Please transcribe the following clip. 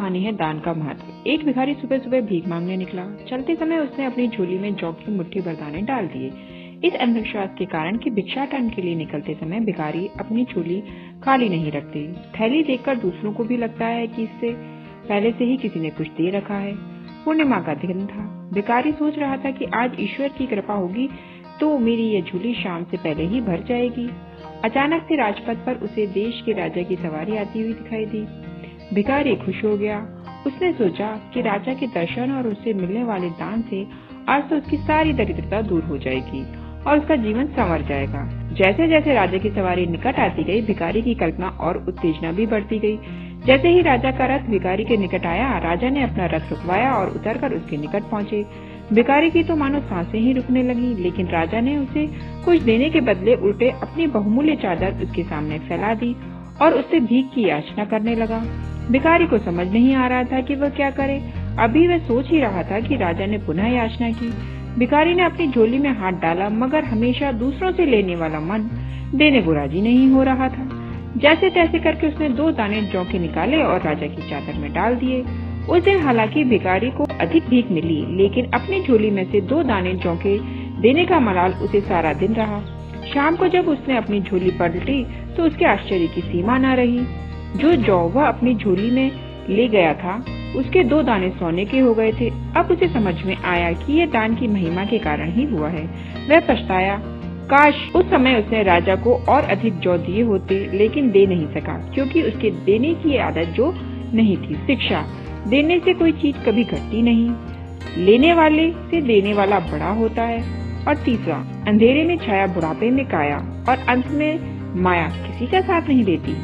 कहानी है दान का महत्व। एक भिखारी सुबह सुबह भीख मांगने निकला। चलते समय उसने अपनी झोली में जौ की मुट्ठी भर दाने डाल दिए। इस अंधविश्वास के कारण कि भिक्षाटन के लिए निकलते समय भिखारी अपनी झोली खाली नहीं रखते। थैली देखकर दूसरों को भी लगता है कि इससे पहले से ही किसी ने कुछ दे रखा है। पूर्णिमा का दिन था। भिखारी सोच रहा था कि आज ईश्वर की कृपा होगी तो मेरी यह झोली शाम से पहले ही भर जाएगी। अचानक से राजपथ पर उसे देश के राजा की सवारी आती हुई दिखाई दी। भिखारी खुश हो गया। उसने सोचा कि राजा के दर्शन और उससे मिलने वाले दान से आज तो उसकी सारी दरिद्रता दूर हो जाएगी और उसका जीवन संवर जाएगा। जैसे जैसे राजा की सवारी निकट आती गई, भिखारी की कल्पना और उत्तेजना भी बढ़ती गई। जैसे ही राजा का रथ भिखारी के निकट आया, राजा ने अपना रथ रुकवाया और उतरकर उसके निकट पहुंचे। भिखारी की तो मानो सांसें ही रुकने लगी, लेकिन राजा ने उसे कुछ देने के बदले उल्टे अपनी बहुमूल्य चादर उसके सामने फैला दी और उससे भीख की याचना करने लगा। भिखारी को समझ नहीं आ रहा था कि वह क्या करे। अभी वह सोच ही रहा था कि राजा ने पुनः याचना की। भिखारी ने अपनी झोली में हाथ डाला, मगर हमेशा दूसरों से लेने वाला मन देने को राजी नहीं हो रहा था। जैसे तैसे करके उसने 2 दाने जौ के निकाले और राजा की चादर में डाल दिए। उस दिन हालांकि भिखारी को अधिक भीख मिली, लेकिन अपनी झोली में से 2 दाने जौ के देने का मलाल उसे सारा दिन रहा। शाम को जब उसने अपनी झोली पलटी तो उसके आश्चर्य की सीमा न रही। जो जौ वह अपनी झोली में ले गया था, उसके 2 दाने सोने के हो गए थे। अब उसे समझ में आया कि यह दान की महिमा के कारण ही हुआ है। वह पछताया, काश उस समय उसने राजा को और अधिक जौ दिए होते, लेकिन दे नहीं सका क्योंकि उसके देने की आदत जो नहीं थी। शिक्षा: देने से कोई चीज कभी घटती नहीं, लेने वाले से देने वाला बड़ा होता है। और तीसरा, अंधेरे में छाया बुढ़ापे में काया और अंत में माया किसी का साथ नहीं देती।